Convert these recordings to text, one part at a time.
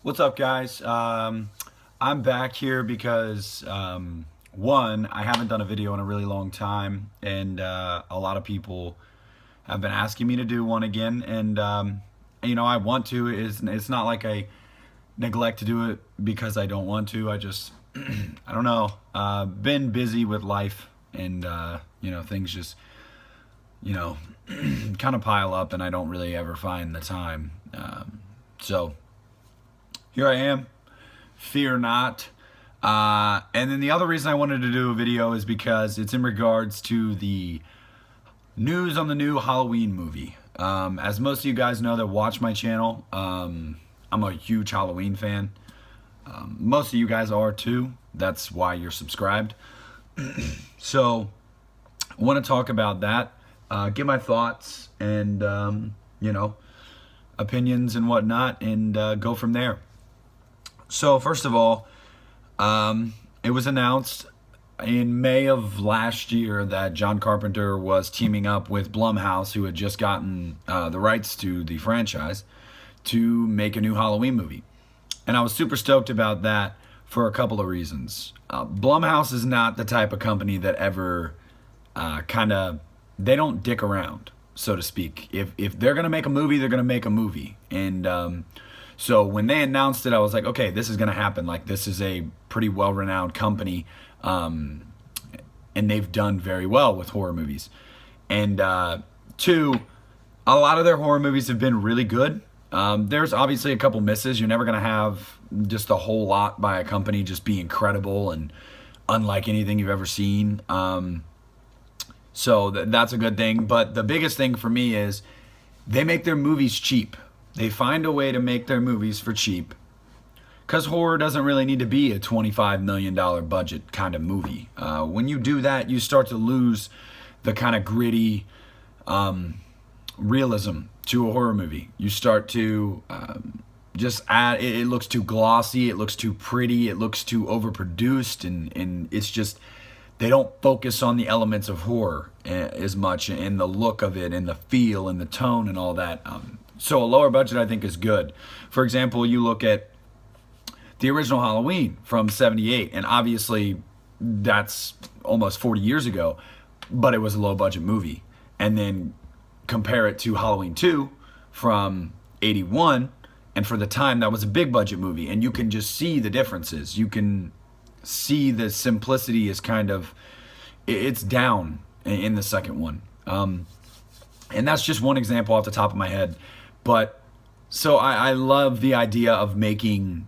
What's up, guys? I'm back here because one, I haven't done a video in a really long time, and a lot of people have been asking me to do one again, and I want to. It's not like I neglect to do it because I don't want to. I just I don't know. Been busy with life, and things just you know kind of pile up, and I don't really ever find the time. So here I am. Fear not. And then the other reason I wanted to do a video is because it's in regards to the news on the new Halloween movie. As most of you guys know that watch my channel, I'm a huge Halloween fan. Most of you guys are too. That's why you're subscribed. So I want to talk about that, give my thoughts and, opinions and whatnot, and go from there. So first of all, it was announced in May of last year that John Carpenter was teaming up with Blumhouse, who had just gotten the rights to the franchise, to make a new Halloween movie. And I was super stoked about that for a couple of reasons. Blumhouse is not the type of company that ever they don't dick around, so to speak. If they're going to make a movie, they're going to make a movie. And so when they announced it, I was like, okay, this is going to happen. Like, this is a pretty well-renowned company, and they've done very well with horror movies. And two, a lot of their horror movies have been really good. There's obviously a couple misses. You're never going to have just a whole lot by a company just be incredible and unlike anything you've ever seen. So that's a good thing. But the biggest thing for me is they make their movies cheap. They find a way to make their movies for cheap, because horror doesn't really need to be a $25 million budget kind of movie. When you do that, you start to lose the kind of gritty realism to a horror movie. You start to just add, it looks too glossy, it looks too pretty, it looks too overproduced, and it's just, they don't focus on the elements of horror as much, and the look of it, and the feel, and the tone, and all that. So a lower budget, I think, is good. For example, you look at the original Halloween from '78, and obviously that's almost 40 years ago, but it was a low budget movie. And then compare it to Halloween 2 from '81, and for the time that was a big budget movie, and you can just see the differences. You can see the simplicity is it's down in the second one. And that's just one example off the top of my head. But so I love the idea of making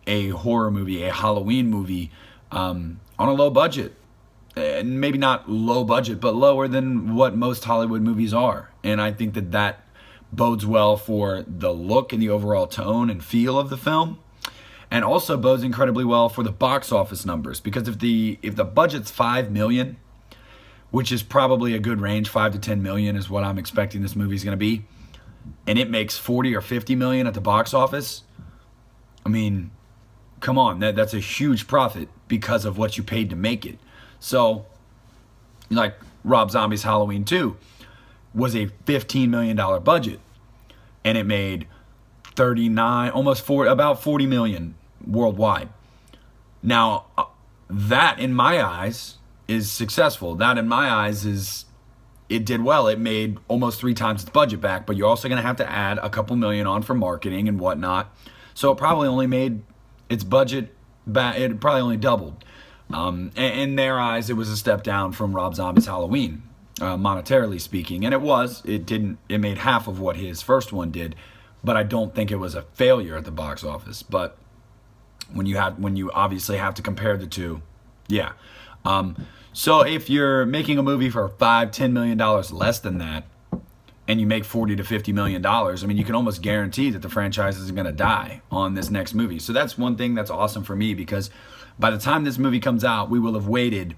a horror movie, a Halloween movie, on a low budget. And maybe not low budget, but lower than what most Hollywood movies are. And I think that bodes well for the look and the overall tone and feel of the film. And also bodes incredibly well for the box office numbers. Because if the budget's $5 million, which is probably a good range, 5 to 10 million is what I'm expecting this movie's going to be, and it makes 40 or 50 million at the box office, I mean, come on, that's a huge profit because of what you paid to make it. So, like Rob Zombie's Halloween 2 was a $15 million budget, and it made 39, almost 40, about 40 million worldwide. Now, that in my eyes is successful. That in my eyes is, it did well. It made almost 3 times its budget back, but you're also going to have to add a couple million on for marketing and whatnot. So it probably only made its budget back. It probably only doubled. In their eyes, it was a step down from Rob Zombie's Halloween, monetarily speaking. And it made half of what his first one did, but I don't think it was a failure at the box office. But when you obviously have to compare the two, yeah. So if you're making a movie for $5-10 million less than that, and you make $40 to $50 million, I mean, you can almost guarantee that the franchise isn't going to die on this next movie. So that's one thing that's awesome for me, because by the time this movie comes out, we will have waited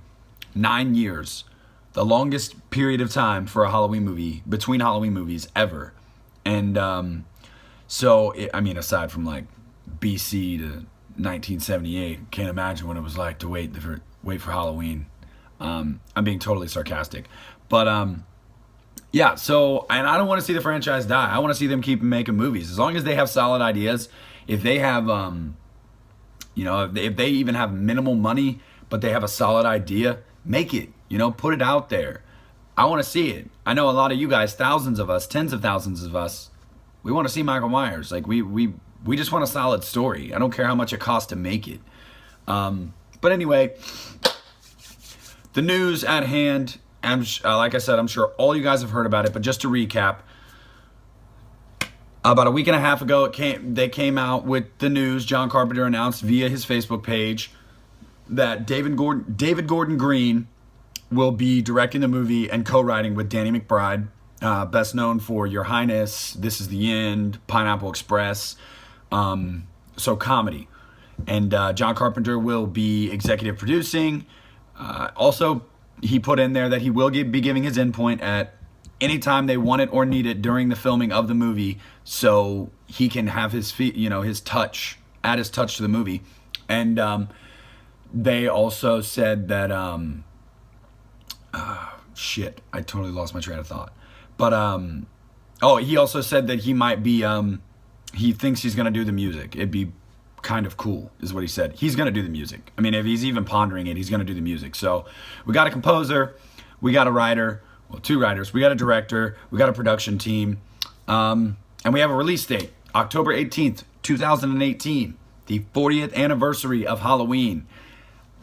9 years, the longest period of time for a Halloween movie, between Halloween movies ever. And aside from like BC to 1978, can't imagine what it was like to wait for Halloween. I'm being totally sarcastic, but Yeah, so, and I don't want to see the franchise die. I want to see them keep making movies. As long as they have solid ideas, if they have, if they even have minimal money, but they have a solid idea, make it, put it out there. I want to see it. I know a lot of you guys, thousands of us, tens of thousands of us, we want to see Michael Myers. Like, we just want a solid story. I don't care how much it costs to make it. But anyway, the news at hand, like I said, I'm sure all you guys have heard about it, but just to recap, about a week and a half ago, they came out with the news. John Carpenter announced via his Facebook page that David Gordon Green will be directing the movie and co-writing with Danny McBride, best known for Your Highness, This Is the End, Pineapple Express, so comedy. And John Carpenter will be executive producing. Also, he put in there that he will be giving his input at any time they want it or need it during the filming of the movie, so he can have his his touch, add his touch to the movie. And they also said that shit, I totally lost my train of thought. But he also said that he might be he thinks he's gonna do the music. It'd be kind of cool, is what he said. He's gonna do the music. I mean, if he's even pondering it, he's gonna do the music. So we got a composer, we got a writer, well, two writers, we got a director, we got a production team, and we have a release date, October 18th, 2018, the 40th anniversary of Halloween.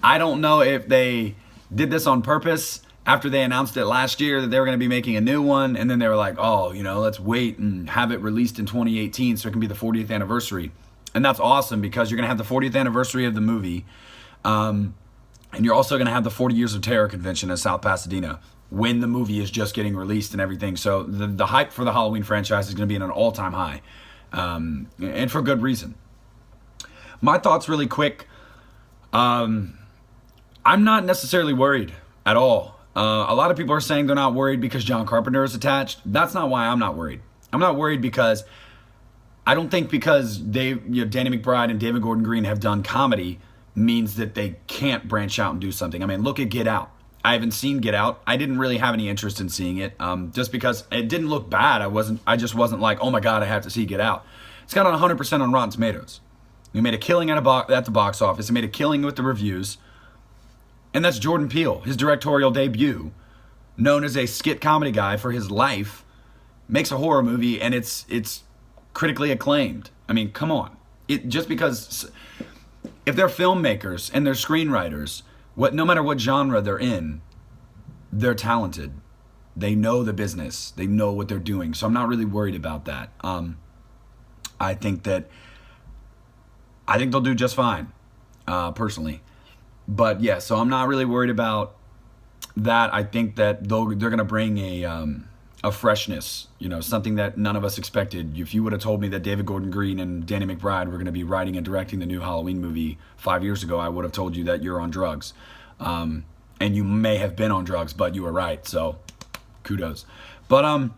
I don't know if they did this on purpose after they announced it last year that they were going to be making a new one, and then they were like, oh, let's wait and have it released in 2018 so it can be the 40th anniversary. And that's awesome, because you're going to have the 40th anniversary of the movie, and you're also going to have the 40 Years of Terror convention in South Pasadena when the movie is just getting released and everything. So the hype for the Halloween franchise is going to be at an all-time high, and for good reason. My thoughts really quick. I'm not necessarily worried at all. A lot of people are saying they're not worried because John Carpenter is attached. That's not why I'm not worried. I'm not worried because I don't think because Danny McBride and David Gordon Green have done comedy means that they can't branch out and do something. I mean, look at Get Out. I haven't seen Get Out. I didn't really have any interest in seeing it, just because it didn't look bad. I just wasn't like, oh my God, I have to see Get Out. It's got 100% on Rotten Tomatoes. It made a killing at the box office. It made a killing with the reviews. And that's Jordan Peele, his directorial debut, known as a skit comedy guy for his life, makes a horror movie, and it's critically acclaimed. I mean, come on. Just because if they're filmmakers and they're screenwriters, no matter what genre they're in, they're talented. They know the business. They know what they're doing. So I'm not really worried about that. I think they'll do just fine, personally. But yeah, so I'm not really worried about that. I think that they're going to bring a freshness, something that none of us expected. If you would have told me that David Gordon Green and Danny McBride were going to be writing and directing the new Halloween movie 5 years ago, I would have told you that you're on drugs. And you may have been on drugs, but you were right. So kudos. But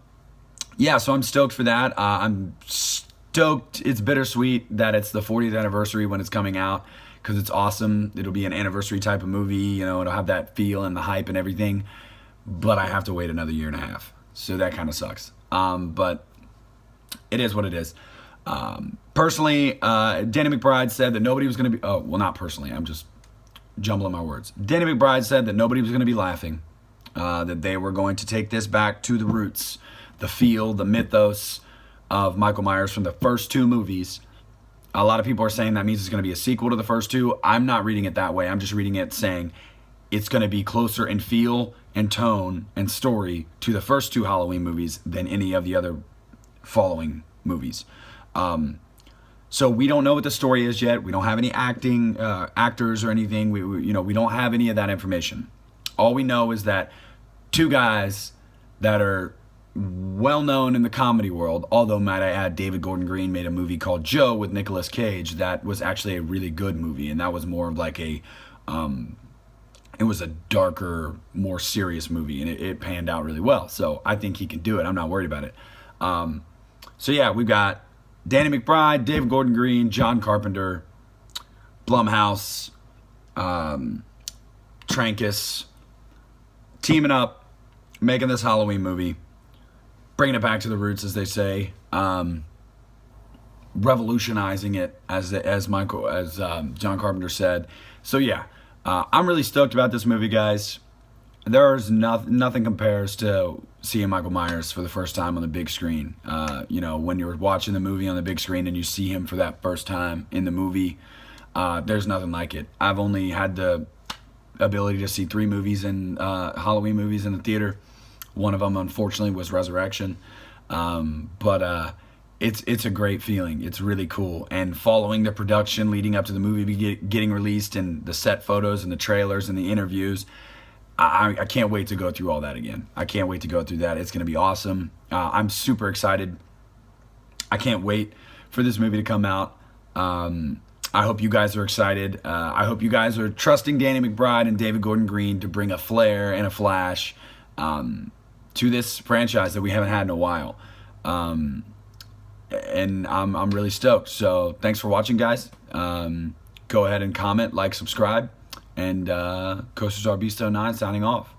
yeah, so I'm stoked for that. I'm stoked. It's bittersweet that it's the 40th anniversary when it's coming out, because it's awesome. It'll be an anniversary type of movie. It'll have that feel and the hype and everything. But I have to wait another year and a half. So that kind of sucks. But it is what it is. Personally, Danny McBride said that nobody was going to be... Oh, well, not personally. I'm just jumbling my words. Danny McBride said that nobody was going to be laughing. That they were going to take this back to the roots, the feel, the mythos of Michael Myers from the first two movies. A lot of people are saying that means it's going to be a sequel to the first two. I'm not reading it that way. I'm just reading it saying it's going to be closer in feel and tone and story to the first two Halloween movies than any of the other following movies. So we don't know what the story is yet. We don't have any actors or anything. We don't have any of that information. All we know is that two guys that are well known in the comedy world, although might I add, David Gordon Green made a movie called Joe with Nicolas Cage that was actually a really good movie, and that was more of like it was a darker, more serious movie, and it panned out really well. So I think he can do it. I'm not worried about it. So yeah, we've got Danny McBride, David Gordon Green, John Carpenter, Blumhouse, Trancas, teaming up, making this Halloween movie. bringing it back to the roots, as they say, revolutionizing it, as John Carpenter said. So yeah, I'm really stoked about this movie, guys. There's nothing compares to seeing Michael Myers for the first time on the big screen. When you're watching the movie on the big screen and you see him for that first time in the movie, there's nothing like it. I've only had the ability to see 3 movies in Halloween movies in the theater. One of them, unfortunately, was Resurrection. But it's a great feeling. It's really cool. And following the production leading up to the movie getting released, and the set photos and the trailers and the interviews, I can't wait to go through all that again. I can't wait to go through that. It's going to be awesome. I'm super excited. I can't wait for this movie to come out. I hope you guys are excited. I hope you guys are trusting Danny McBride and David Gordon Green to bring a flair and a flash to this franchise that we haven't had in a while. And I'm really stoked. So thanks for watching, guys. Go ahead and comment, like, subscribe. And Coastal Star Beasto 9 signing off.